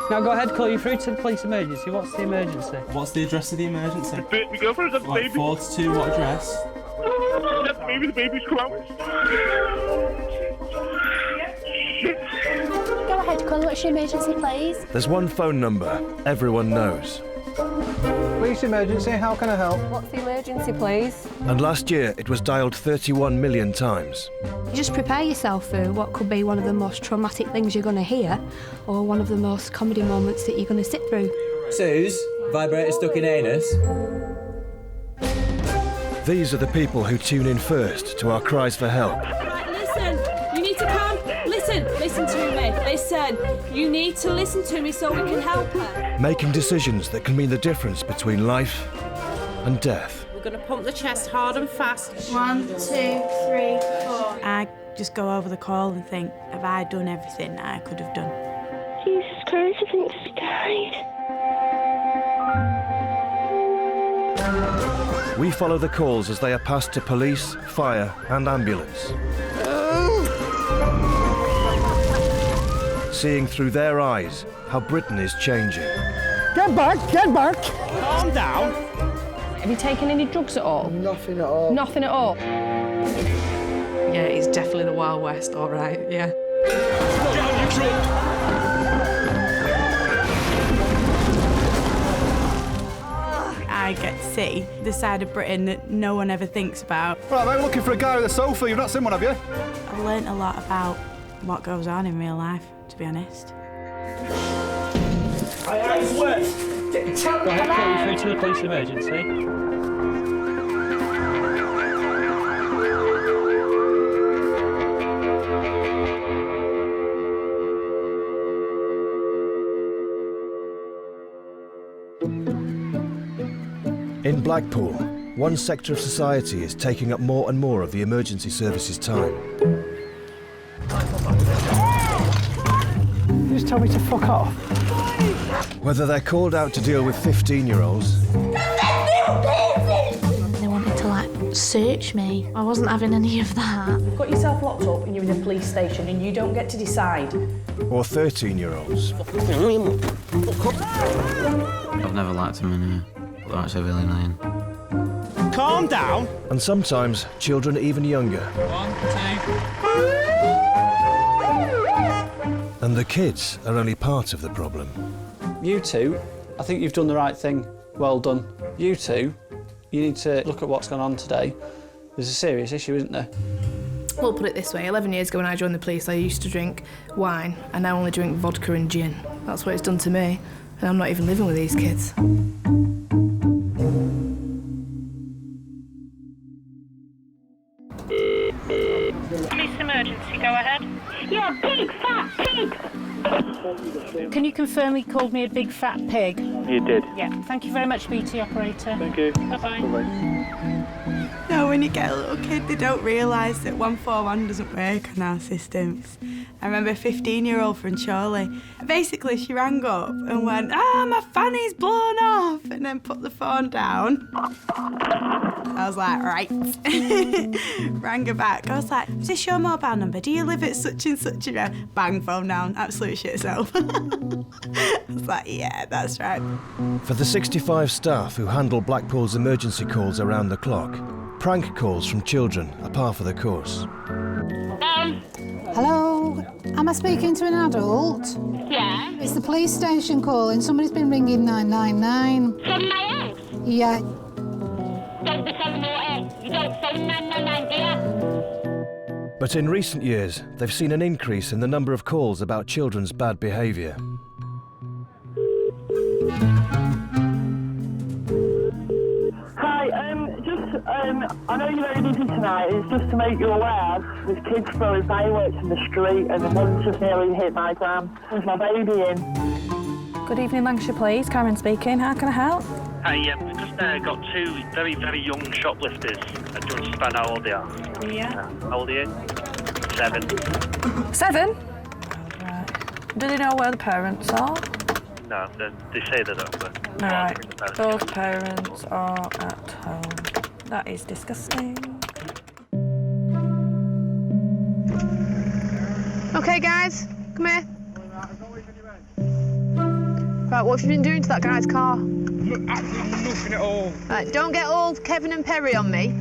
Now go ahead, call you through to the police emergency. What's the emergency? What's the address of the emergency? My girlfriend's got the baby. 42, what address? The baby's come out. Go ahead, call. What's your emergency, please? There's one phone number everyone knows. Police emergency, how can I help? What's the emergency, please? And last year it was dialed 31 million times. Just prepare yourself for what could be one of the most traumatic things you're going to hear, or one of the most comedy moments that you're going to sit through. Suze, vibrator stuck in anus. These are the people who tune in first to our cries for help. Right, listen, you need to come. Listen to me. Listen, you need to listen to me so we can help her. Making decisions that can mean the difference between life and death. We're going to pump the chest hard and fast. 1, 2, 3, 4. I just go over the call and think, have I done everything that I could have done? Jesus Christ, I think she died. We follow the calls as they are passed to police, fire and ambulance. Seeing through their eyes how Britain is changing. Get back, get back! Calm down. Have you taken any drugs at all? Nothing at all. Nothing at all? Yeah, it's definitely the Wild West, all right, yeah. I get to see the side of Britain that no one ever thinks about. Right, mate, we're looking for a guy with a sofa. You've not seen one, have you? I've learnt a lot about what goes on in real life, to be honest. Go ahead, call you through to the police emergency. In Blackpool, one sector of society is taking up more and more of the emergency services time. You just told me to fuck off. Whether they're called out to deal with 15-year-olds They wanted to, search me. I wasn't having any of that. You've got yourself locked up and you're in a police station and you don't get to decide. or 13-year-olds. I've never liked them anyway. They're actually really annoying. Calm down. And sometimes children even younger. 1, 2. And the kids are only part of the problem. You two, I think you've done the right thing. Well done. You two, you need to look at what's gone on today. There's a serious issue, isn't there? We'll put it this way, 11 years ago when I joined the police, I used to drink wine, and now I only drink vodka and gin. That's what it's done to me, and I'm not even living with these kids. Police emergency, go ahead. You're a big fat pig! Can you confirm he called me a big fat pig? You did. Yeah. Thank you very much, BT operator. Thank you. Bye-bye. No, when you get a little kid, they don't realise that 141 doesn't work on our systems. I remember a 15-year-old from Chorley. Basically, she rang up and went, my fanny's blown off, and then put the phone down. I was like, right. Rang her back. I was like, is this your mobile number? Do you live at such and such a road? Bang, phone down. Absolute shit self. I was like, yeah, that's right. For the 65 staff who handle Blackpool's emergency calls around the clock, prank calls from children are par for the course. Hello, am I speaking to an adult? Yeah. It's the police station calling. Somebody's been ringing 999. From my house? Yeah. Don't be so naughty. You don't say 999, do you? But in recent years, they've seen an increase in the number of calls about children's bad behaviour. Hi, I know you're very busy tonight. It's just to make you aware there's kids throwing fireworks in the street and the one's just nearly hit my gran. There's my baby in. Good evening, Lancashire Police. Karen speaking. How can I help? Hi, we've just got two very, very young shoplifters. Do you understand how old they are? Yeah. How old are you? 7. 7? Right. Do they know where the parents are? No, they say they don't. But All right. Both parents are at home. That is disgusting. Okay, guys, come here. Right, what have you been doing to that guy's car? Absolutely nothing at all. Right, don't get all Kevin and Perry on me.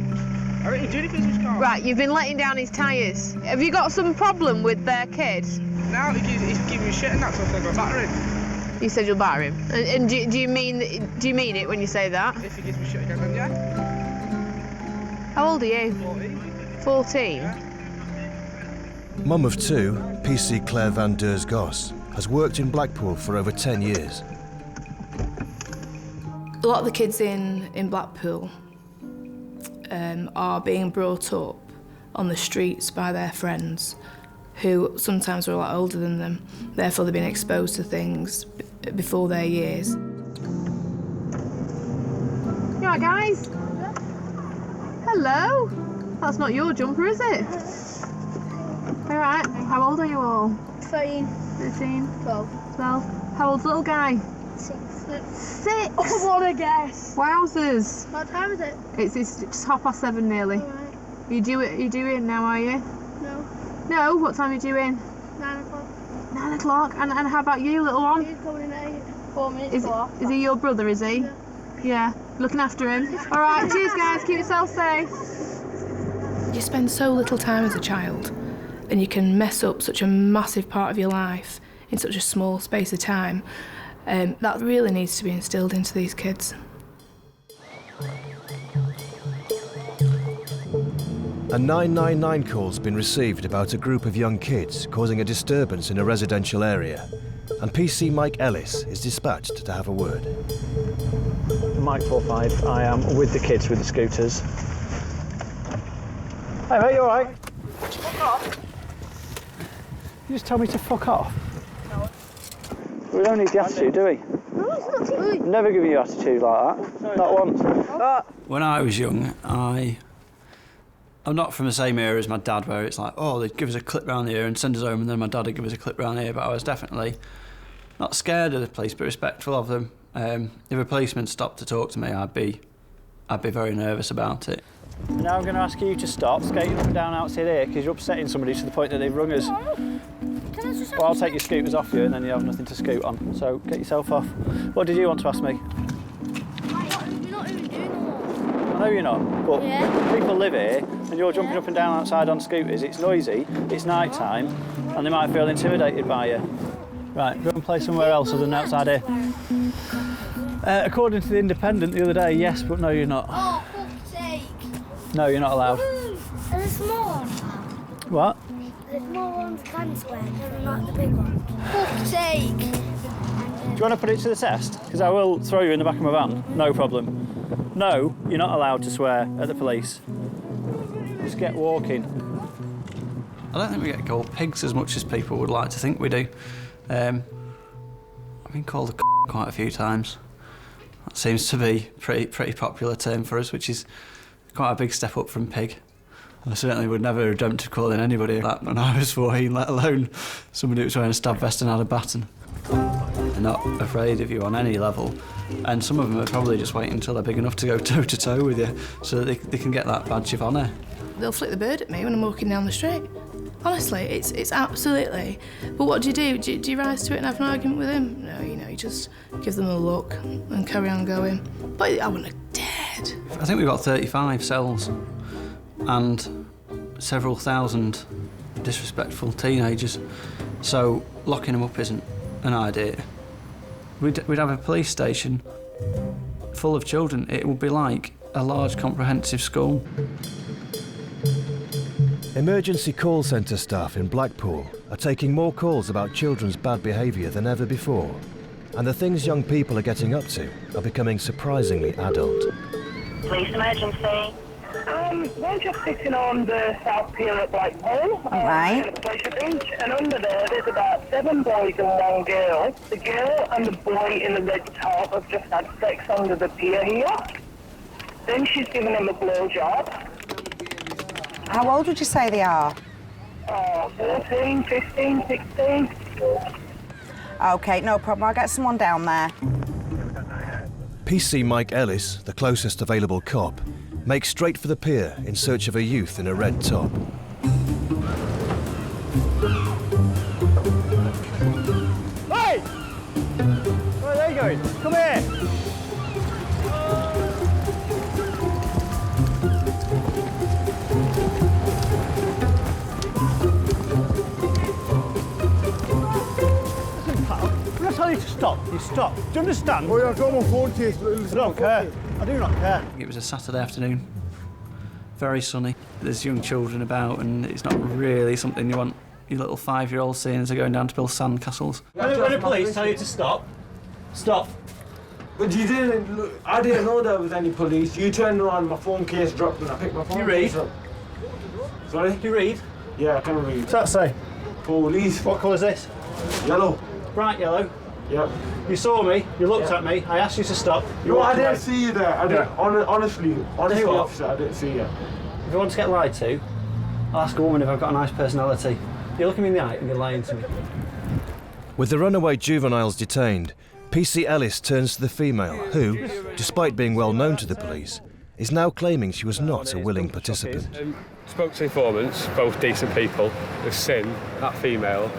I didn't do anything to his car. Right, you've been letting down his tyres. Have you got some problem with their kid? No, he's giving me shit and that's what I said I'll batter him. You said you'll batter him. And do you mean it when you say that? If he gives me shit again, then yeah. How old are you? 14. Yeah. Mum of two, PC Claire Van Deurs Goss, has worked in Blackpool for over 10 years. A lot of the kids in Blackpool are being brought up on the streets by their friends who sometimes are a lot older than them. Therefore, they've been exposed to things before their years. You all right, guys? Hello. That's not your jumper, is it? All right. How old are you all? 13. 13. 12. 12. How old's the little guy? 6. 6? I want to guess. Wowzers. What time is it? It's 7:30 nearly. All right. You due in now, are you? No. No? What time are you due in? 9 o'clock. 9 o'clock. And how about you, little one? He's coming in at 4 minutes. Is he your brother, is he? Yeah. Looking after him. All right, cheers, guys. Keep yourself safe. You spend so little time as a child, and you can mess up such a massive part of your life in such a small space of time. That really needs to be instilled into these kids. A 999 call's been received about a group of young kids causing a disturbance in a residential area, and PC Mike Ellis is dispatched to have a word. Mike 45, I am with the kids with the scooters. Hey mate, you alright? Fuck off. You just told me to fuck off? No. We don't need the attitude, do we? No, it's not too. Never give you attitude like that. Not once. When I was young, I'm not from the same era as my dad, where it's like, oh, they'd give us a clip round the ear and send us home, and then my dad would give us a clip round the ear. But I was definitely not scared of the police, but respectful of them. If a policeman stopped to talk to me, I'd be very nervous about it. Now I'm going to ask you to stop skating up and down outside here, because you're upsetting somebody to the point that they've rung us. Well, I'll take your scooters off you and then you have nothing to scoot on. So get yourself off. What did you want to ask me? You're not even doing the law. I know you're not, but Yeah. people live here and you're jumping up and down outside on scooters. It's noisy, it's night time, and they might feel intimidated by you. Right, go and play somewhere else other than outside here. According to the Independent the other day, yes, but no, you're not. Oh, fuck's sake. No, you're not allowed. There's a small one. What? The small ones can swear, they're not the big ones. Fuck's sake. Do you want to put it to the test? Because I will throw you in the back of my van, no problem. No, you're not allowed to swear at the police. Just get walking. I don't think we get called pigs as much as people would like to think we do. I've been called a quite a few times. That seems to be a pretty popular term for us, which is quite a big step up from pig. I certainly would never have dreamt of calling anybody that when I was 14, let alone somebody who was wearing a stab vest and had a baton. They're not afraid of you on any level, and some of them are probably just waiting until they're big enough to go toe-to-toe with you so that they can get that badge of honour. They'll flick the bird at me when I'm walking down the street. Honestly, it's absolutely... But what do you do? Do you rise to it and have an argument with him? No, you just give them a look and carry on going. But I wouldn't have dared. I think we've got 35 cells and several thousand disrespectful teenagers, so locking them up isn't an idea. We'd have a police station full of children. It would be like a large comprehensive school. Emergency call centre staff in Blackpool are taking more calls about children's bad behaviour than ever before, and the things young people are getting up to are becoming surprisingly adult. Police emergency. We're just sitting on the South Pier at Blackpool. Right. In a pleasure beach, and under there's about 7 boys and 1 girl. The girl and the boy in the red top have just had sex under the pier here. Then she's given him a blowjob. How old would you say they are? 14, 15, 16. OK, no problem. I'll get someone down there. PC Mike Ellis, the closest available cop, makes straight for the pier in search of a youth in a red top. Hey! Where are they doing? Come here. Listen, pal, when I tell you to stop, you stop. Do you understand? Oh, yeah, I've got my phone case. I don't care. I do not care. It was a Saturday afternoon, very sunny. There's young children about, and it's not really something you want your little 5-year-old seeing as they're going down to build sand castles. When the police tell you to stop, stop. But you didn't. Look, I didn't know there was any police. You turned around, my phone case dropped, and I picked my phone You read? case up. Sorry? You read? Yeah, I can read. What's that say? Police. What colour's this? Yellow. Bright yellow. Yep. You saw me, you looked at me, I asked you to stop. No, I didn't see you there. I didn't. Honestly, officer, I didn't see you. If you want to get lied to, I'll ask a woman if I've got a nice personality. You're looking me in the eye and you're lying to me. With the runaway juveniles detained, PC Ellis turns to the female who, despite being well known to the police, is now claiming she was not a willing participant. Spoke to informants, both decent people. We've seen that female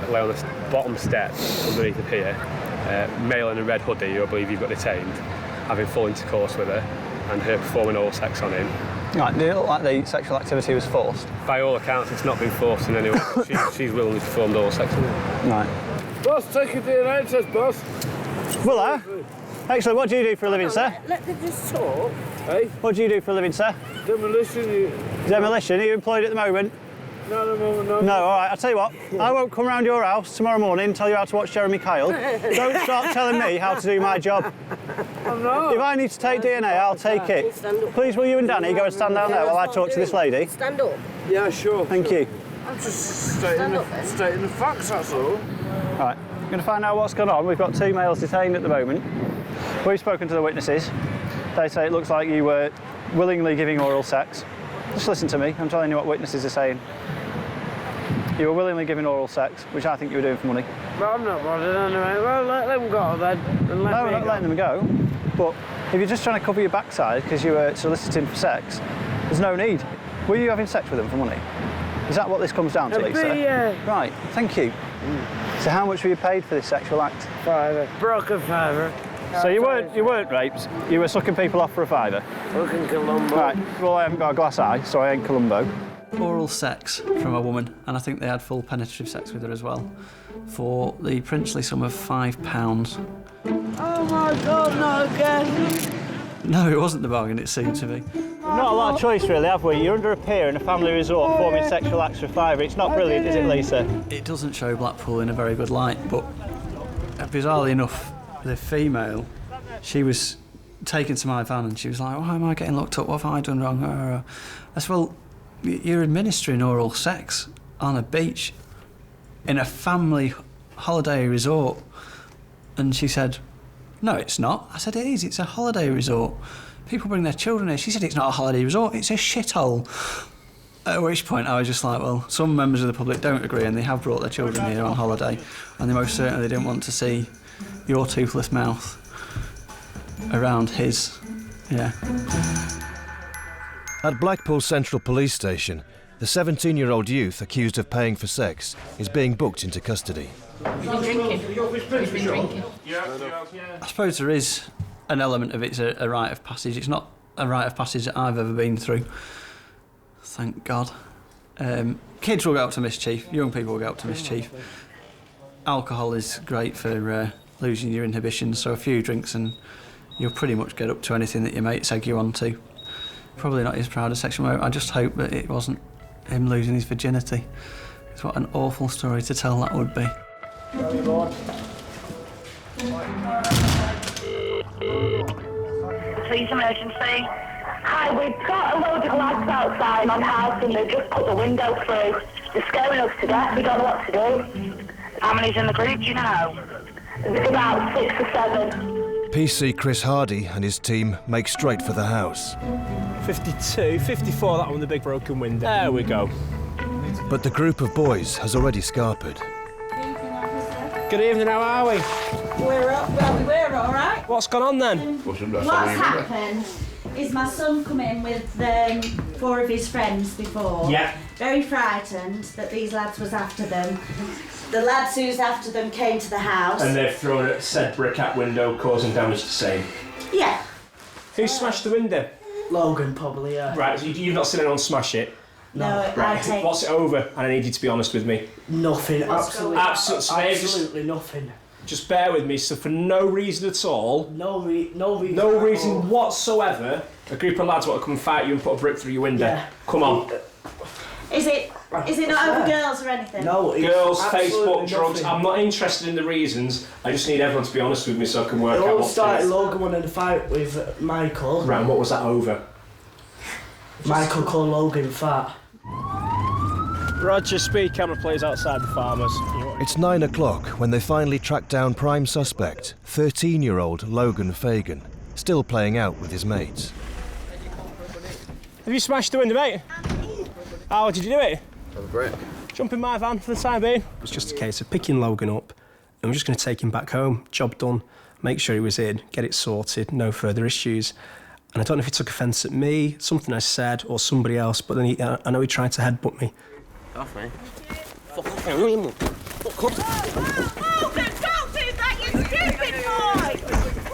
lay on the bottom step underneath the pier, male in a red hoodie who I believe you've got detained, having full intercourse with her and her performing oral sex on him. Right, did it look like the sexual activity was forced? By all accounts, it's not been forced in any way. She's willingly performed oral sex on him. Right. Boss, take a DNA test, boss. Will I? Excellent. What do you do for a living, sir? Let me just talk. Hey? What do you do for a living, sir? Demolition. Demolition. Are you employed at the moment? No. No, all right, I'll tell you what. I won't come round your house tomorrow morning and tell you how to watch Jeremy Kyle. Don't start telling me how to do my job. I'm not. If I need to take DNA, I'll take it. Please, will you and Danny go and stand down there while I talk to this lady? Stand up. Yeah, sure. Thank you. I'm just stating the facts, that's all. Right, we're going to find out what's gone on. We've got 2 males detained at the moment. We've spoken to the witnesses. They say it looks like you were willingly giving oral sex. Just listen to me, I'm telling you what witnesses are saying. You were willingly giving oral sex, which I think you were doing for money. But I'm not bothered anyway. Well, let them go then. And let No, me not go. letting them go. But if you're just trying to cover your backside because you were soliciting for sex, there's no need. Were you having sex with them for money? Is that what this comes down to, Lisa? Yeah. Right, thank you. So how much were you paid for this sexual act? £5. Broke a £5. So you weren't raped, you were sucking people off for a £5? Fucking Columbo. Right, well I haven't got a glass eye, so I ain't Columbo. Oral sex from a woman, and I think they had full penetrative sex with her as well, for the princely sum of £5. Oh my God, not again. No, it wasn't the bargain it seemed to be. Not a lot of choice really, have we? You're under a pier in a family resort performing sexual acts for £5. It's not brilliant, is it, Lisa? It doesn't show Blackpool in a very good light, but bizarrely enough, the female, she was taken to my van and she was like, why am I getting locked up? What have I done wrong? I said, well, you're administering oral sex on a beach in a family holiday resort. And she said, no, it's not. I said, it is, it's a holiday resort. People bring their children here. She said, it's not a holiday resort, it's a shithole. At which point I was just like, well, some members of the public don't agree and they have brought their children here on holiday and they most certainly didn't want to see your toothless mouth around his, yeah. At Blackpool Central Police Station, the 17-year-old youth accused of paying for sex is being booked into custody. You've been drinking. I suppose there is an element of it's a rite of passage. It's not a rite of passage that I've ever been through. Thank God. Kids will get up to mischief. Young people will get up to mischief. Alcohol is great for losing your inhibitions, so a few drinks and you'll pretty much get up to anything that your mates egg you on to. Probably not his proudest sexual moment. I just hope that it wasn't him losing his virginity. It's what an awful story to tell that would be. Police emergency. Hi, we've got a load of lads outside on house and they've just put the window through. They're scaring us to death. We don't know what to do. How many's in the group, do you know? There's about 6 or 7. PC Chris Hardy and his team make straight for the house. 52, 54, that one, the big broken window. There we go. But the group of boys has already scarpered. Good evening, how are we? We're all right. What's gone on then? What's happened is my son come in with 4 of his friends before. Yeah. Very frightened that these lads was after them. The lads who's after them came to the house. And they've thrown a said brick out window, causing damage to same. Yeah. Who smashed the window? Logan, probably, yeah. Right, so you've not seen anyone smash it? No, Right, I take... what's it over? And I need you to be honest with me. Nothing, absolutely just, nothing. Just bear with me, so for no reason at all... No reason No reason whatsoever, a group of lads want to come and fight you and put a brick through your window. Yeah. Come on. Is it not over girls or anything? No, it's Girls, absolutely Facebook, drugs. nothing. I'm not interested in the reasons. I just need everyone to be honest with me so I can work It out all what started to do. Logan wanted to fight with Michael. Right, and what was that over? Michael called Logan fat. Roger, speed camera plays outside the farmers. It's 9 o'clock when they finally track down prime suspect, 13-year-old Logan Fagan, still playing out with his mates. Have you smashed the window, mate? How did you do it? Have a brick. Jump in my van for the time being. It's just a case of picking Logan up and we're just going to take him back home. Job done. Make sure he was in, get it sorted, no further issues. And I don't know if he took offence at me, something I said, or somebody else, but then I know he tried to headbutt me. Off, mate. Logan, don't do that, you stupid boy!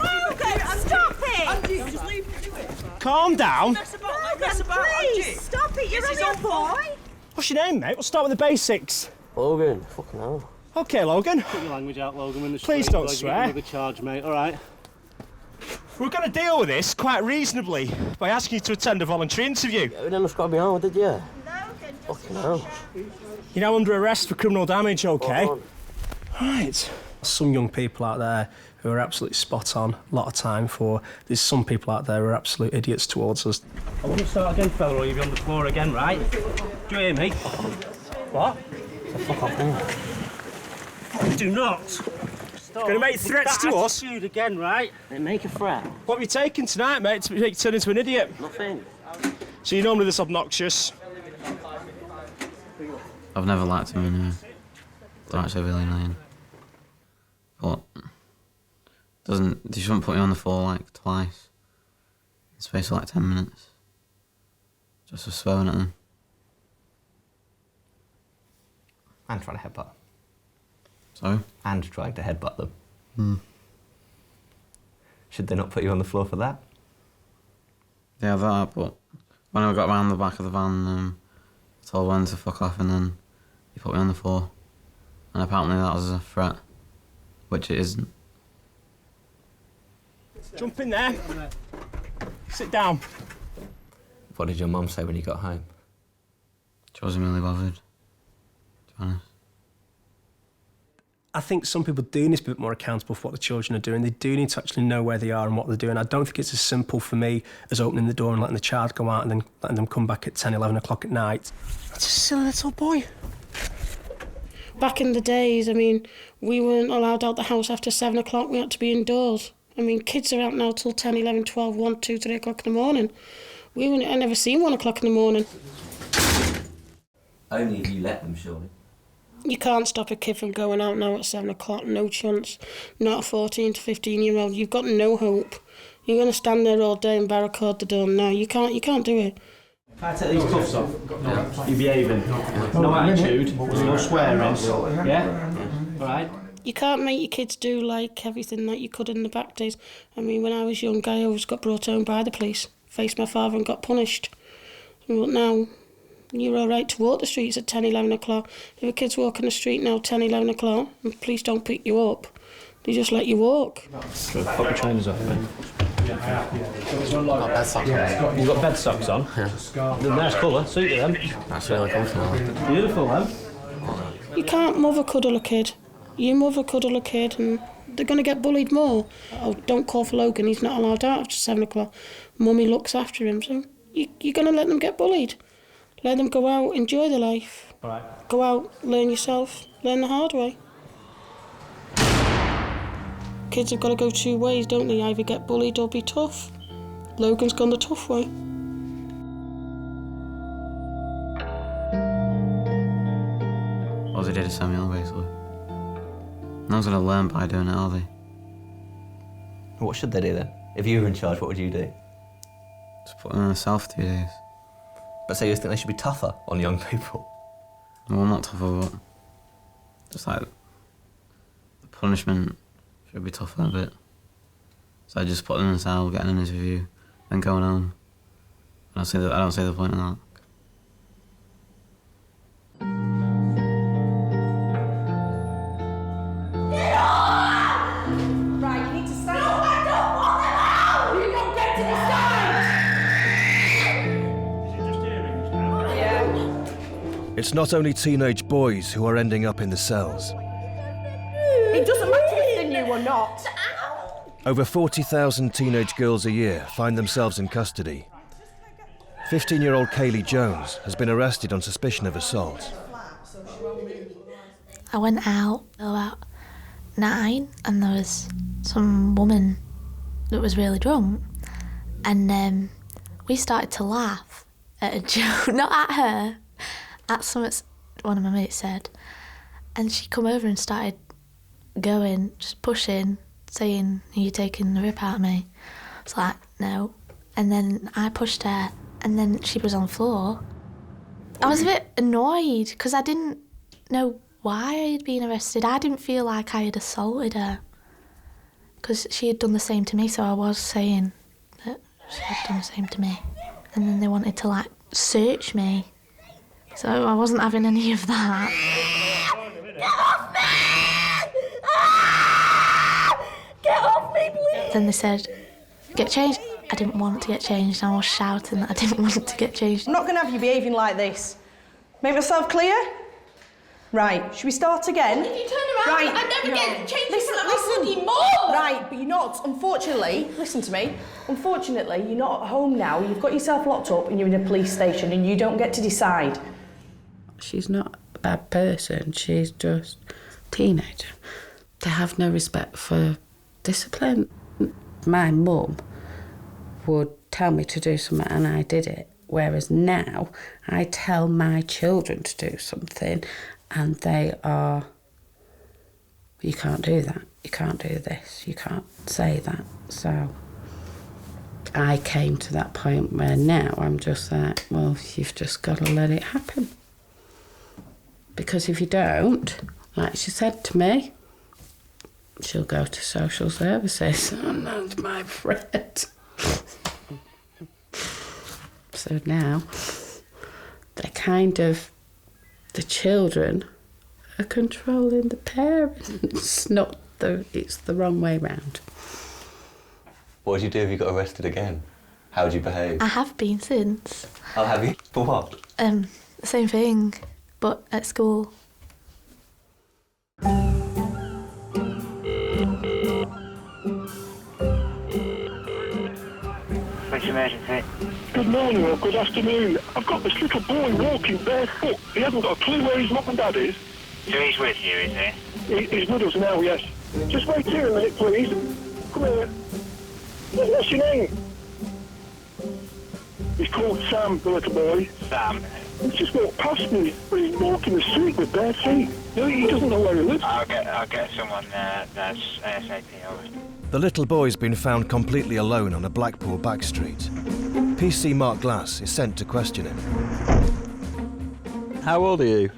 Logan, stop it! Just leave me to it. Calm down. Logan, please, stop it, you're a boy! What's your name, mate? We'll start with the basics. Logan, fucking hell. OK, Logan. Put your language out, Logan, when the Please don't swear. Another charge, mate, all right? We're going to deal with this quite reasonably by asking you to attend a voluntary interview. Yeah, we didn't scrub me out, did you? Fucking hell. You're now under arrest for criminal damage, OK? Right. Some young people out there who are absolutely spot on, a lot of time for. There's some people out there who are absolute idiots towards us. I want to start again, fella, or you'll be on the floor again, right? Do you hear me? What? Fuck off, Do not. Going to make threats to us? Again, right? Make a threat. What have you taken tonight, mate, to make you turn into an idiot? Nothing. So you're normally this obnoxious? I've never liked him anyway. Don't actually really know him. But they shouldn't put me on the floor like twice. In space of like 10 minutes. Just for swearing at them. And trying to headbutt. Sorry? And trying to headbutt them. Hmm. Should they not put you on the floor for that? Yeah, that, but when I got round the back of the van, I told one to fuck off and then he put me on the floor. And apparently that was a threat, which it isn't. Jump in there. Sit down. What did your mum say when you got home? She wasn't really bothered, to be honest. I think some people do need to be a bit more accountable for what the children are doing. They do need to actually know where they are and what they're doing. I don't think it's as simple for me as opening the door and letting the child go out and then letting them come back at 10, 11 o'clock at night. That's a silly little boy. Back in the days, I mean, we weren't allowed out the house after 7 o'clock. We had to be indoors. I mean, kids are out now till 10, 11, 12, 1, 2, 3 o'clock in the morning. I never seen 1 o'clock in the morning. Only if you let them, surely. You can't stop a kid from going out now at 7 o'clock, no chance. Not a 14 to 15-year-old, you've got no hope. You're going to stand there all day and barricade the door now. You can't do it. If I take these cuffs off, you're behaving. No attitude, no swearing. Yeah? All right? You can't make your kids do like everything that you could in the back days. I mean, when I was young, I always got brought home by the police, faced my father and got punished. But now, you're all right to walk the streets at 10, 11 o'clock. If a kid's walking the street now 10, 11 o'clock and police don't pick you up, they just let you walk. Good. Put your trainers off. Got bed socks on. You've got bed socks on? Yeah. They're nice colour, suit you them. That's really comfortable. Beautiful, them. You can't mother cuddle a kid. You mother cuddle a kid and they're going to get bullied more. Oh, don't call for Logan, he's not allowed out after 7 o'clock. Mummy looks after him, so you're going to let them get bullied. Let them go out, enjoy their life. All right. Go out, learn yourself, learn the hard way. Kids have got to go 2 ways, don't they? Either get bullied or be tough. Logan's gone the tough way. All they did is send me on, basically. No one's going to learn by doing it, are they? What should they do then? If you were in charge, what would you do? Just put them in a cell for 2 days. But so you think they should be tougher on young people? Well, not tougher, but just like the punishment should be tougher a bit. So I just put them in a cell, getting an interview, then going home. I don't see the point in that. Right, you need to stand. No, I don't want them out! You don't get to decide! Yeah. It's not only teenage boys who are ending up in the cells. It doesn't matter if they're new or not. Over 40,000 teenage girls a year find themselves in custody. 15-year-old Kaylee Jones has been arrested on suspicion of assault. I went out about 9 and there was some woman that was really drunk, and we started to laugh at a joke, not at her, at something one of my mates said, and she come over and started going, just pushing, saying, "Are you taking the rip out of me?" I was like, "No." And then I pushed her, and then she was on the floor. I was a bit annoyed because I didn't know why I had been arrested. I didn't feel like I had assaulted her because she had done the same to me, so I was saying that she had done the same to me. And then they wanted to, like, search me. So I wasn't having any of that. Get off me! Get off me, please! Then they said, "Get changed." I didn't want to get changed. I was shouting that I didn't want to get changed. I'm not going to have you behaving like this. Make myself clear? Right, should we start again? If you turn around, right, I never no. get changed Listen, for that bloody mum! Right, but you're not, unfortunately, listen to me, unfortunately, you're not at home now, you've got yourself locked up and you're in a police station and you don't get to decide. She's not a bad person, she's just a teenager. They have no respect for discipline. My mum would tell me to do something and I did it, whereas now I tell my children to do something and they are, "You can't do that, you can't do this, you can't say that." So I came to that point where now I'm just like, well, you've just got to let it happen. Because if you don't, like she said to me, she'll go to social services. And that's my friend. So now, they're kind of, the children are controlling the parents. It's the wrong way round. What did you do if you got arrested again? How did you behave? I have been since. Oh, have you? For what? Same thing, but at school. Which emergency? Good morning or good afternoon. I've got this little boy walking barefoot. He hasn't got a clue where his mum and dad is. So he's with you, is he? He's with us now, yes. Just wait here a minute, please. Come here. What's your name? He's called Sam, the little boy. Sam? He's just walked past me, but he's walking the street with bare feet. No, he doesn't know where he lives. I'll get someone that's ASAP over. The little boy's been found completely alone on a Blackpool back street. PC Mark Glass is sent to question him. How old are you?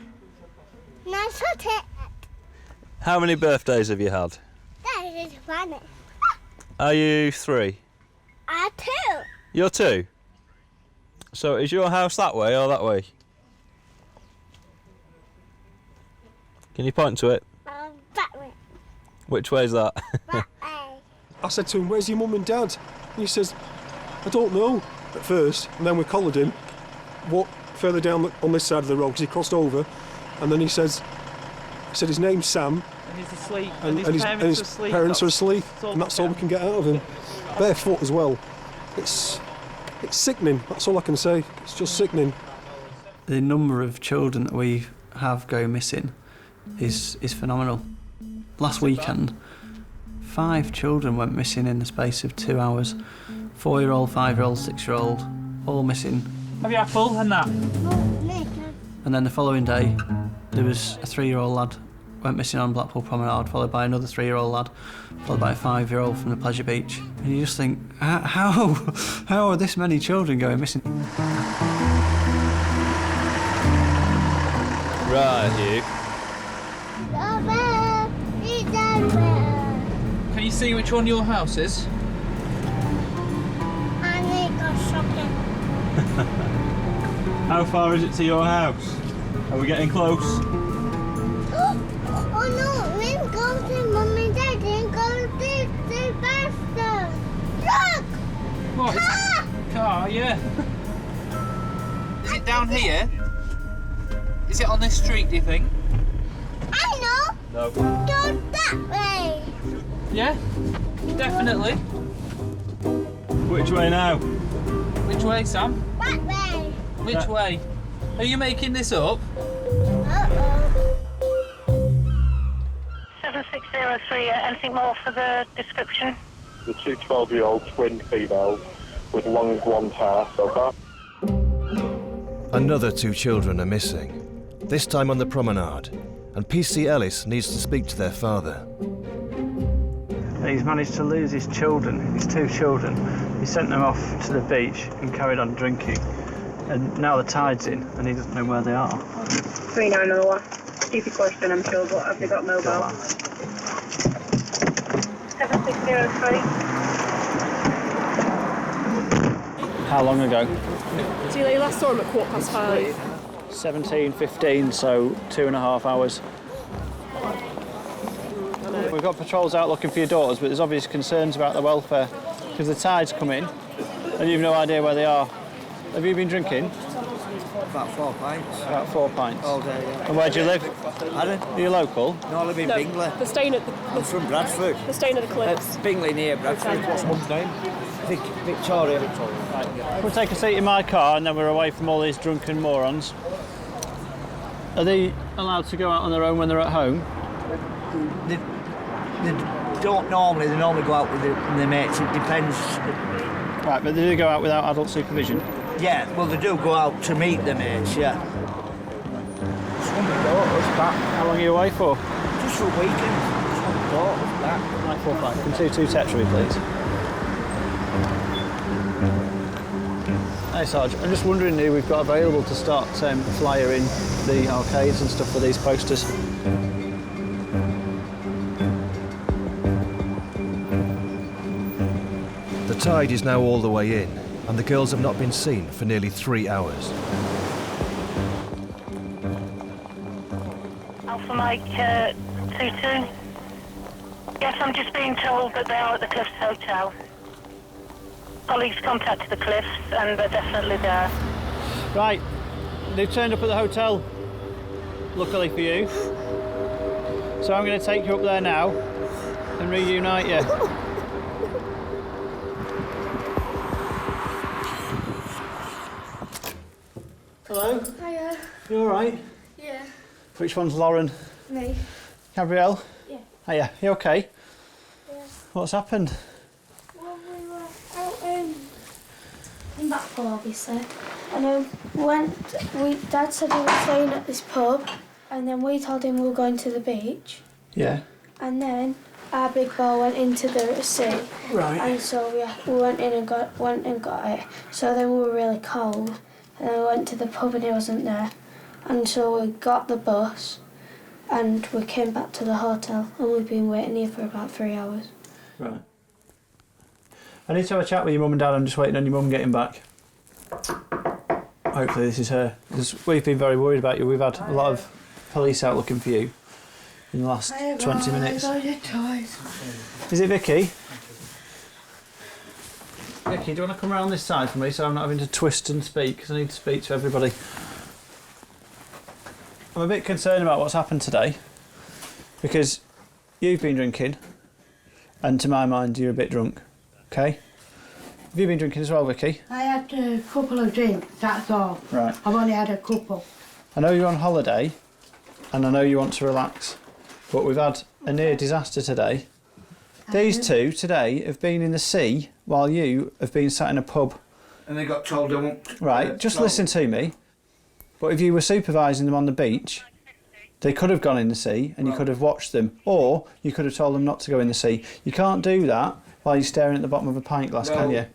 No, shut it. How many birthdays have you had? That is funny. Are you 3? I too. You're 2? So is your house that way or that way? Can you point to it? That way. Which way is that? I said to him, "Where's your mum and dad?" And he says, "I don't know," at first, and then we collared him, walked further down on this side of the road because he crossed over, and then he said his name's Sam, and he's asleep, and his parents are asleep, and that's all we can get out of him. Barefoot as well. It's sickening, that's all I can say, it's just sickening. The number of children that we have go missing is phenomenal. Last weekend, 5 children went missing in the space of 2 hours. 4-year-old, 5-year-old, 6-year-old, all missing. Have you apple and that? And then the following day, there was a 3-year-old lad went missing on Blackpool Promenade, followed by another 3-year-old lad, followed by a 5-year-old from the Pleasure Beach. And you just think, how are this many children going missing? Right, Hugh. Can you see which one your house is? I need to go shopping. How far is it to your house? Are we getting close? Oh no, we'll go to Mum and Dad and go to the bathroom. Look! What? Car, yeah. Is it down here? Is it on this street, do you think? I know! No. Go that way! Yeah? Definitely. Which way now? Which way, Sam? That way! Which way? Are you making this up? 7603, anything more for the description? The two 12-year-old twin females with long blonde hair, so far. Another 2 children are missing, this time on the promenade, and PC Ellis needs to speak to their father. He's managed to lose his children, his 2 children. He sent them off to the beach and carried on drinking. And now the tide's in and he doesn't know where they are. 3901. Stupid question, I'm sure, but have they got mobile? 7603. How long ago? So you last saw him at 5:15. 17:15, so 2.5 hours. We've got patrols out looking for your daughters, but there's obvious concerns about their welfare because the tide's come in and you've no idea where they are. Have you been drinking? About 4 pints. About 4 pints? All day, yeah. And where do you live? Pardon? Are you local? No, I live in Bingley. They're staying at the... I'm from Bradford. They're staying at the cliffs. Bingley near Bradford. What's Mum's name? Victoria. We'll take a seat in my car and then we're away from all these drunken morons. Are they allowed to go out on their own when they're at home? They don't normally. They normally go out with their mates. It depends. Right, but they do go out without adult supervision? Yeah, well, they do go out to meet their mates, yeah. Some daughters back. How long are you away for? Just for a weekend. Some daughters back. Right, 4 5. Can two Tetra, please? Hey, Sarge, I'm just wondering who we've got available to start flyering the arcades and stuff for these posters. The tide is now all the way in, and the girls have not been seen for nearly 3 hours. Alpha Mike 22. Yes, I'm just being told that they are at the Cliffs Hotel. Colleagues contacted the Cliffs and they're definitely there. Right, they've turned up at the hotel, luckily for you. So I'm going to take you up there now and reunite you. Hello? Hiya. You alright? Yeah. Which one's Lauren? Me. Gabrielle? Yeah. Hiya, you okay? Yeah. What's happened? Well, we were out in Blackpool, obviously. And Dad said we were staying at this pub, and then we told him we were going to the beach. Yeah. And then our big ball went into the sea. Right. And so we went in and got it. So then we were really cold. And then we went to the pub and he wasn't there. And so we got the bus and we came back to the hotel and we've been waiting here for about 3 hours. Right. I need to have a chat with your mum and dad. I'm just waiting on your mum getting back. Hopefully this is her. Because we've been very worried about you. We've had a lot of police out looking for you in the last 20 minutes. Is it Vicky? Vicky, do you want to come around this side for me so I'm not having to twist and speak, because I need to speak to everybody. I'm a bit concerned about what's happened today, because you've been drinking, and to my mind you're a bit drunk, okay? Have you been drinking as well, Vicky? I had a couple of drinks, that's all. Right. I've only had a couple. I know you're on holiday, and I know you want to relax, but we've had a near disaster today. These two today have been in the sea while you have been sat in a pub. And they got told they won't... Right, just listen to me. But if you were supervising them on the beach, They could have gone in the sea and you could have watched them, or you could have told them not to go in the sea. You can't do that while you're staring at the bottom of a pint glass, can you?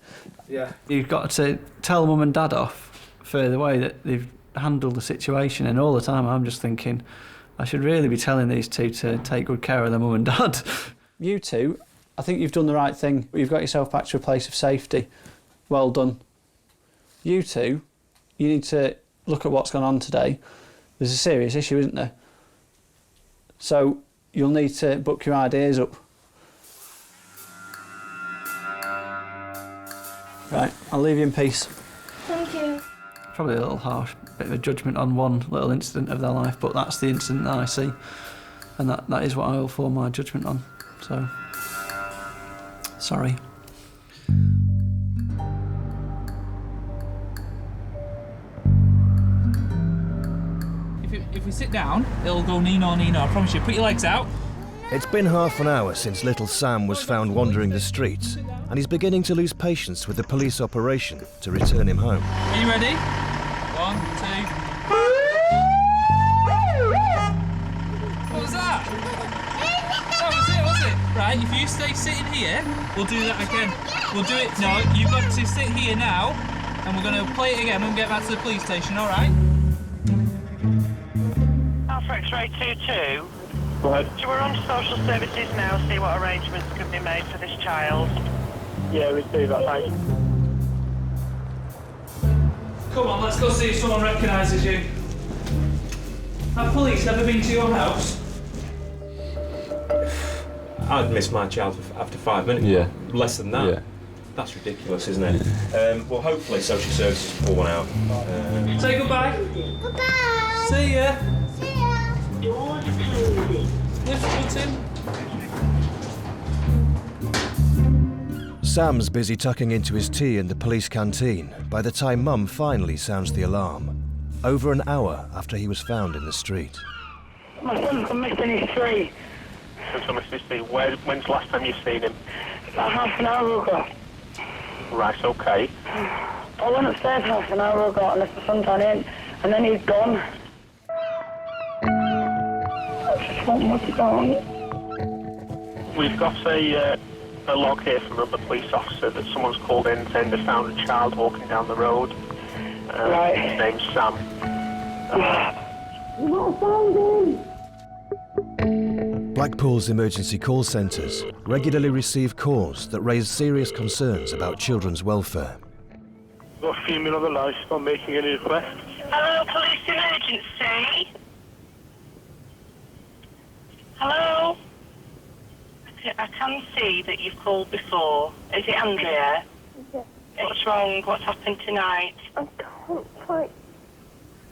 Yeah. You've got to tell mum and dad off further away that they've handled the situation, and all the time I'm just thinking, I should really be telling these two to take good care of their mum and dad. You two, I think you've done the right thing. You've got yourself back to a place of safety. Well done. You two, you need to look at what's gone on today. There's a serious issue, isn't there? So you'll need to book your ideas up. Right, I'll leave you in peace. Thank you. Probably a little harsh, bit of a judgment on one little incident of their life, but that's the incident that I see, and that is what I will form my judgment on. So, sorry. If we sit down, it'll go Nino, Nino. I promise you. Put your legs out. It's been half an hour since little Sam was found wandering the streets, and he's beginning to lose patience with the police operation to return him home. Are you ready? 1, 2. What was that? That was it? Right, if you stay sitting here, we'll do that again. We'll do it. No, you've got to sit here now, and we're going to play it again when we get back to the police station, all right? Alpha X-ray 22. Go ahead. So we're on to social services now, see what arrangements can be made for this child. Yeah, we do that, thanks. Come on, let's go see if someone recognises you. Have police ever been to your house? I'd miss my child after 5 minutes. Yeah. Less than that. Yeah. That's ridiculous, isn't it? Well, hopefully social services pull one out. Say goodbye. Goodbye. See ya. See ya. Lift foot in. Sam's busy tucking into his tea in the police canteen by the time Mum finally sounds the alarm, over an hour after he was found in the street. My son's gone missing his tree. Since I'm missing his tree, when's the last time you've seen him? About half an hour ago. Right, okay. I went upstairs half an hour ago and left my son down in, and then he's gone. I just want what's going on. We've got a log here from another police officer that someone's called in saying they found a child walking down the road. Right. His name's Sam. Not found him. Blackpool's emergency call centres regularly receive calls that raise serious concerns about children's welfare. Got a female on the line, she's not making any requests. Hello, police emergency. Hello? I can see that you've called before. Is it Andrea? Yeah. What's wrong? What's happened tonight? I can't quite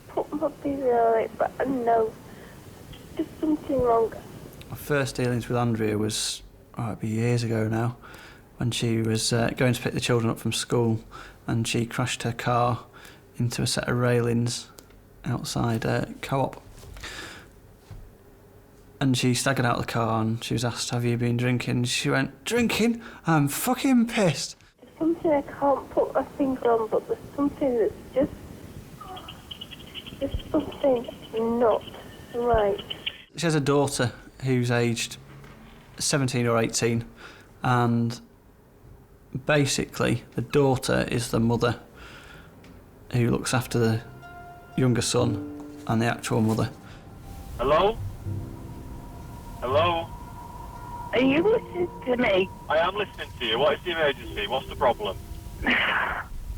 put my finger on it, but I know there's something wrong. My first dealings with Andrea was, it'd be years ago now, when she was going to pick the children up from school and she crashed her car into a set of railings outside Co-op. And she staggered out of the car and she was asked, have you been drinking? She went, drinking? I'm fucking pissed. There's something I can't put my finger on, but there's something that's just... There's something not right. She has a daughter who's aged 17 or 18, and basically the daughter is the mother who looks after the younger son and the actual mother. Hello? Hello? Are you listening to me? I am listening to you. What is the emergency? What's the problem?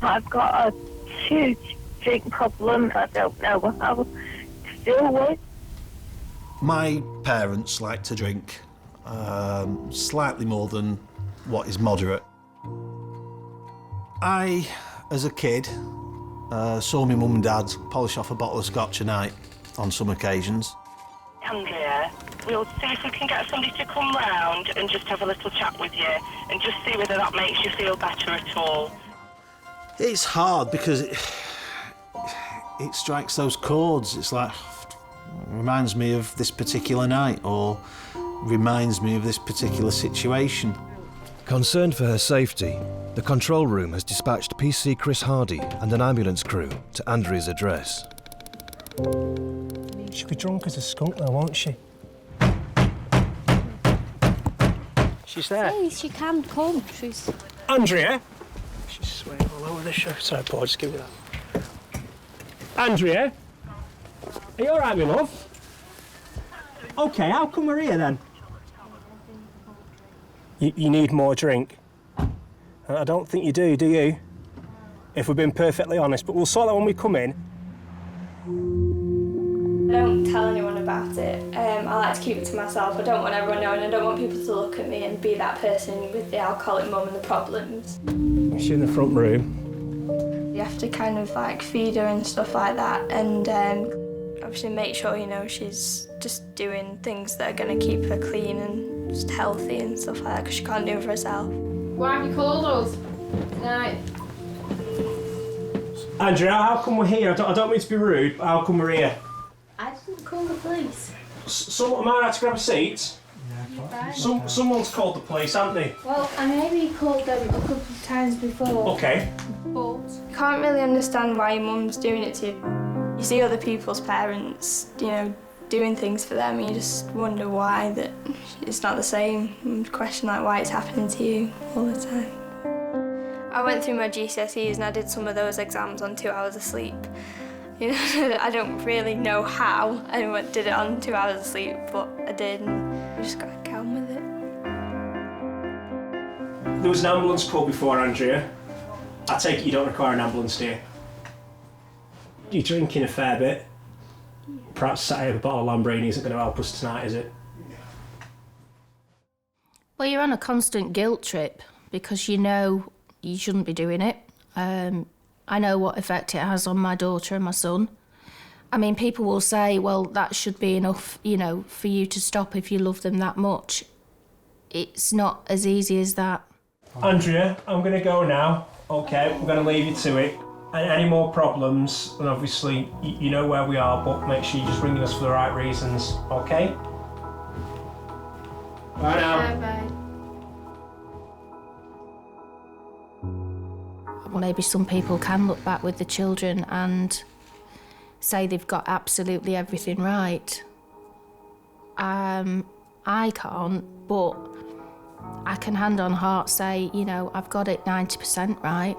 I've got a huge drink problem I don't know how to deal with. My parents like to drink, slightly more than what is moderate. I, as a kid, saw my mum and dad polish off a bottle of scotch a night on some occasions. Andrea, we'll see if we can get somebody to come round and just have a little chat with you and just see whether that makes you feel better at all. It's hard because it strikes those chords. It's like, reminds me of this particular night or reminds me of this particular situation. Concerned for her safety, the control room has dispatched PC Chris Hardy and an ambulance crew to Andrea's address. She'll be drunk as a skunk though, won't she? She's there. Please, she can come. She's... Andrea? She's swaying all over the show. Sorry, Paul, just give me that. Andrea? Are you all right, my love? OK, how come we're here, then? You need more drink? I don't think you do you? If we're being perfectly honest, but we'll sort that when we come in. I don't tell anyone about it. I like to keep it to myself. I don't want everyone knowing. I don't want people to look at me and be that person with the alcoholic mum and the problems. She's in the front room. You have to kind of like feed her and stuff like that, and obviously make sure, you know, she's just doing things that are going to keep her clean and just healthy and stuff like that, because she can't do it for herself. Why have you called us? Night. Andrea, how come we're here? I don't mean to be rude, but how come we're here? I didn't call the police. Am I right to grab a seat? Yeah, Someone's called the police, haven't they? Well, I maybe called them a couple of times before. OK. But you can't really understand why your mum's doing it to you. You see other people's parents, you know, doing things for them, and you just wonder why that it's not the same. And question like why it's happening to you all the time. I went through my GCSEs and I did some of those exams on 2 hours of sleep. You know, I don't really know how I did it on 2 hours of sleep, but I did, and I just got to get on with it. There was an ambulance call before, Andrea. I take it you don't require an ambulance, do you? You're drinking a fair bit. Perhaps Saturday with a bottle of Lambrini isn't going to help us tonight, is it? Well, you're on a constant guilt trip because you know you shouldn't be doing it. I know what effect it has on my daughter and my son. I mean, people will say, well, that should be enough, you know, for you to stop if you love them that much. It's not as easy as that. Andrea, I'm going to go now. OK, we're going to leave you to it. And any more problems, and obviously you know where we are, but make sure you're just ringing us for the right reasons, OK? Bye now. Bye. Maybe some people can look back with the children and say they've got absolutely everything right. I can't, but I can hand on heart say, you know, I've got it 90% right.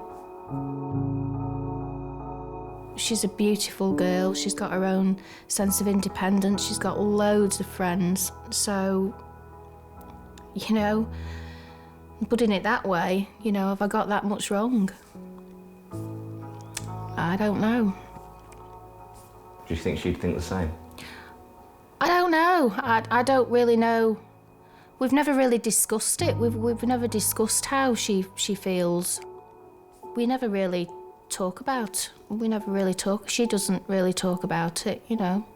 She's a beautiful girl. She's got her own sense of independence. She's got loads of friends. So, you know, putting it that way, you know, have I got that much wrong? I don't know. Do you think she'd think the same? I don't know. I don't really know. We've never really discussed it. We've never discussed how she feels. We never really talk about. We never really talk. She doesn't really talk about it, you know.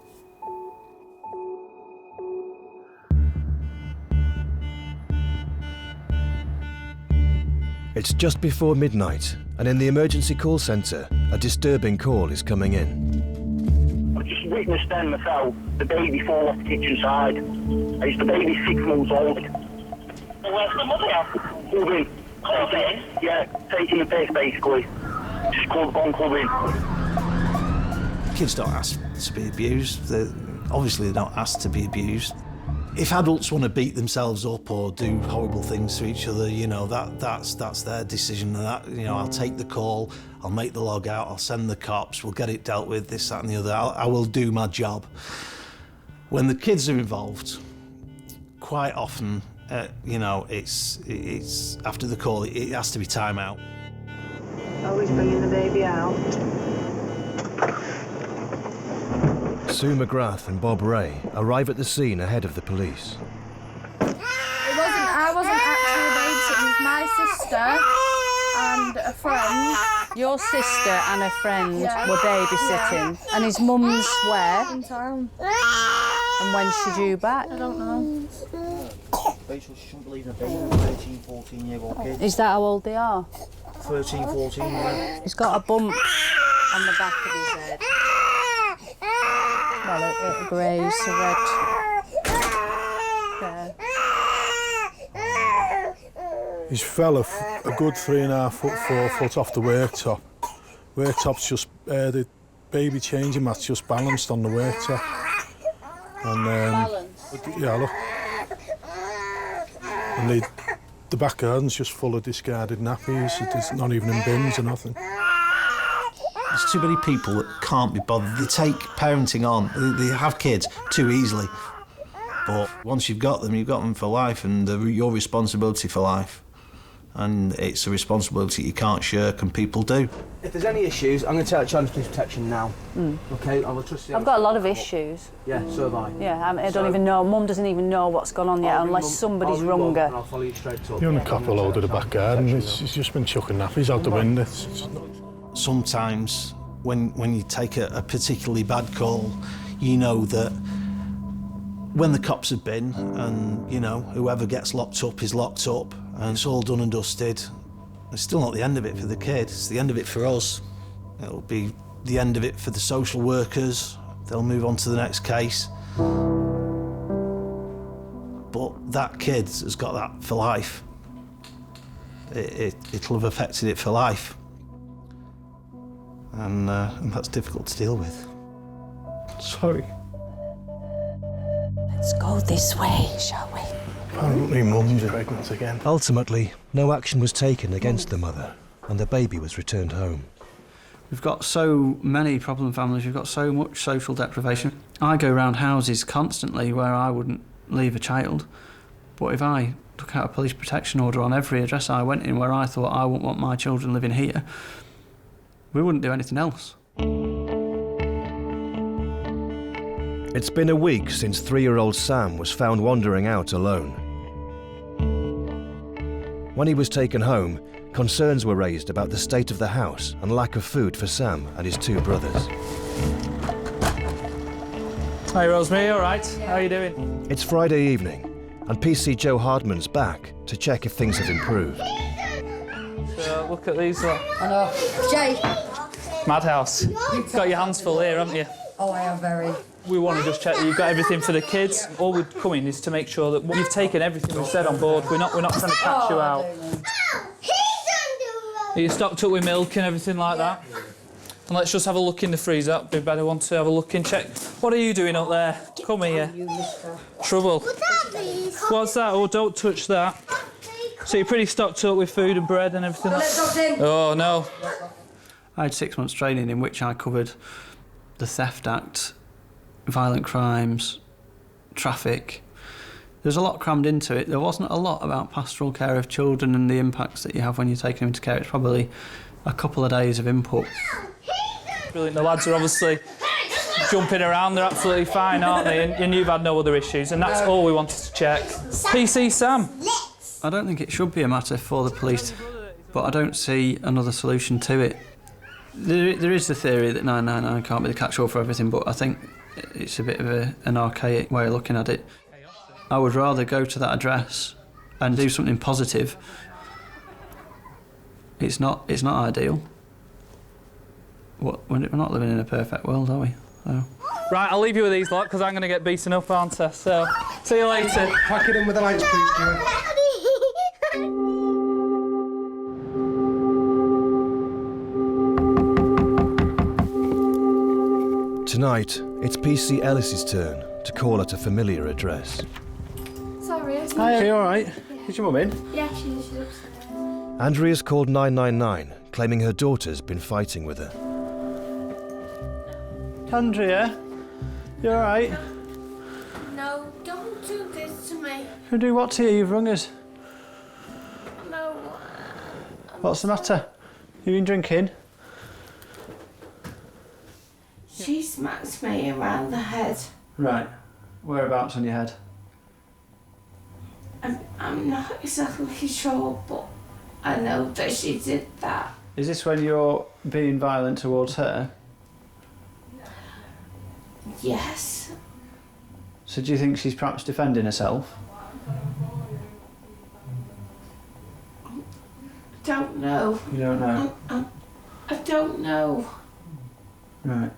It's just before midnight, and in the emergency call centre, a disturbing call is coming in. I just witnessed then myself, the baby fall off the kitchen side. It's the baby 6 months old. Where's the mother? Clubbing. Clubbing? Yeah, taking the piss basically. Just gone clubbing. Kids don't ask to be abused. Obviously they don't ask to be abused. If adults want to beat themselves up or do horrible things to each other, you know, that's their decision. And that, you know, I'll take the call, I'll make the log out, I'll send the cops, we'll get it dealt with, this, that and the other. I will do my job. When the kids are involved, quite often, you know, it's after the call, it has to be time out. Always bringing the baby out. Sue McGrath and Bob Ray arrive at the scene ahead of the police. I wasn't actually babysitting. It was my sister and a friend. Your sister and a friend Yeah. were babysitting, and his mum's where? In town. And when's she due back? I don't know. Rachel, she shouldn't believe in a baby, 13, 14-year-old kid. Is that how old they are? 13, 14, yeah. He's got a bump on the back of his head. Well, a graze, a red. There. He's fell a good 3.5 foot, 4 foot off the worktop. Worktop's just, the baby changing mat's just balanced on the worktop. And Balance. yeah, look. And the back garden's just full of discarded nappies. It's not even in bins or nothing. There's too many people that can't be bothered. They take parenting on. They have kids too easily. But once you've got them for life, and they're your responsibility for life. And it's a responsibility you can't shirk, and people do. If there's any issues, I'm going to take out Children's Police Protection now. OK, I will trust you. I've got a lot of issues. Yeah, so have I. Yeah, I don't even know. Mum doesn't even know what's gone on yet unless somebody's rung her. I'll follow you straight up. You're on a copper load of the back garden. It's just been chucking nappies out the window. Sometimes when you take a particularly bad call, you know that when the cops have been, and you know whoever gets locked up is locked up, and it's all done and dusted, it's still not the end of it for the kid. It's the end of it for us. It'll be the end of it for the social workers. They'll move on to the next case. But that kid has got that for life. It'll have affected it for life. And that's difficult to deal with. Sorry. Let's go this way, shall we? Apparently Mum's pregnant again. Ultimately, no action was taken against the mother, and the baby was returned home. We've got so many problem families, we've got so much social deprivation. I go around houses constantly where I wouldn't leave a child, but if I took out a police protection order on every address I went in where I thought I wouldn't want my children living here, we wouldn't do anything else. It's been a week since 3-year-old Sam was found wandering out alone. When he was taken home, concerns were raised about the state of the house and lack of food for Sam and his 2 brothers. Hi Rosemary, all right? How are you doing? It's Friday evening, and PC Joe Hardman's back to check if things have improved. So look at these. I know. Jay! Madhouse. You've got your hands full here, haven't you? Oh, I am very. We want to just check that you've got everything for the kids. All we're coming is to make sure that you've taken everything we've said on board. We're not trying to catch you out. Are you stocked up with milk and everything like that? And let's just have a look in the freezer. That'd be better. Want to have a look and check. What are you doing up there? Come here. Trouble. What's that? Oh, don't touch that. So you're pretty stocked up with food and bread and everything. Oh no. I had 6 months training in which I covered the Theft Act, violent crimes, traffic. There's a lot crammed into it. There wasn't a lot about pastoral care of children and the impacts that you have when you're taking them into care. It's probably a couple of days of input. Brilliant. The lads are obviously jumping around. They're absolutely fine, aren't they? And you've had no other issues, and that's all we wanted to check. PC Sam. I don't think it should be a matter for the police, but I don't see another solution to it. There is the theory that 999 can't be the catch-all for everything, but I think it's a bit of an archaic way of looking at it. I would rather go to that address and do something positive. It's not ideal. We're not living in a perfect world, are we? So. Right, I'll leave you with these lot because I'm going to get beaten up, aren't I? So, see you later. Pack it in with the lights, please, Joe. Tonight, it's PC Ellis's turn to call at a familiar address. Sorry, it's Hi, are you all right? Is your mum in? Yeah, she's upstairs. Andrea's called 999, claiming her daughter's been fighting with her. Andrea, you all right? No, don't do this to me. Who do what to you? You've rung us. No. What's the matter? You been drinking? She smacks me around the head. Right. Whereabouts on your head? I'm not exactly sure, but I know that she did that. Is this when you're being violent towards her? Yes. So do you think she's perhaps defending herself? Don't know. You don't know? I don't know. Right.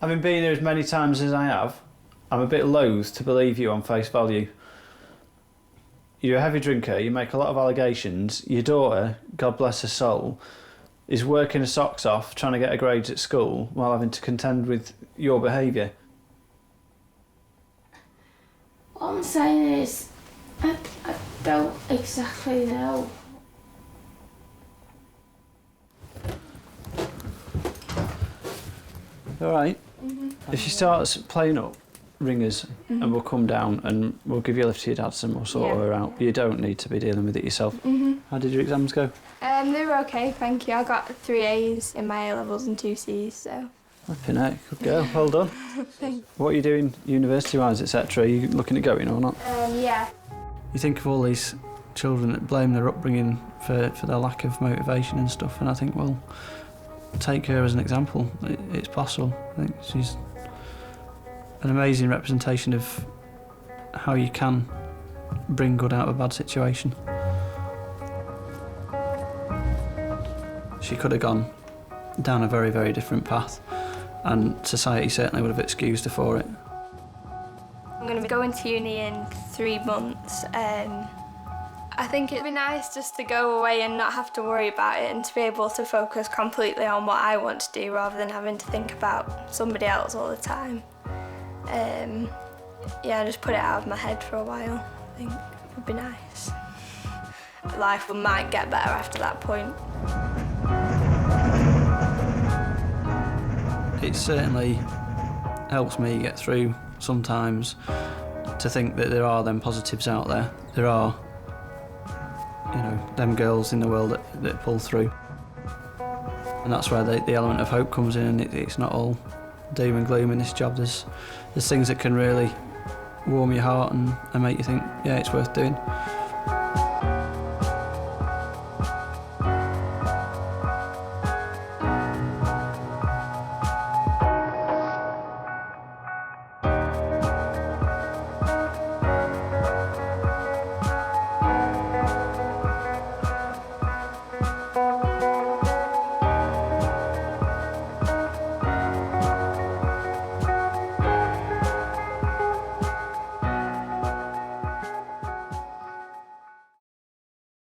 Having been here as many times as I have, I'm a bit loath to believe you on face value. You're a heavy drinker, you make a lot of allegations. Your daughter, God bless her soul, is working her socks off trying to get her grades at school while having to contend with your behaviour. What I'm saying is, I don't exactly know. All right. If she starts playing up, ring us and we'll come down and we'll give you a lift to your dad's and we'll sort her out. You don't need to be dealing with it yourself. How did your exams go? They were okay, thank you. I got 3 A's in my A-levels and 2 C's, so... Flipping heck, good girl, well done. What are you doing university-wise, etc.? Are you looking at going or not? Yeah. You think of all these children that blame their upbringing for their lack of motivation and stuff, and I think, well, take her as an example. It's possible. I think she's an amazing representation of how you can bring good out of a bad situation. She could have gone down a very, very different path, and society certainly would have excused her for it. I'm going to be going to uni in 3 months. I think it'd be nice just to go away and not have to worry about it and to be able to focus completely on what I want to do rather than having to think about somebody else all the time. Yeah, just put it out of my head for a while. I think it would be nice. Life might get better after that point. It certainly helps me get through sometimes to think that there are them positives out there. There are, you know, them girls in the world that pull through. And that's where the element of hope comes in, and it's not all doom and gloom in this job. There's things that can really warm your heart and make you think, yeah, it's worth doing.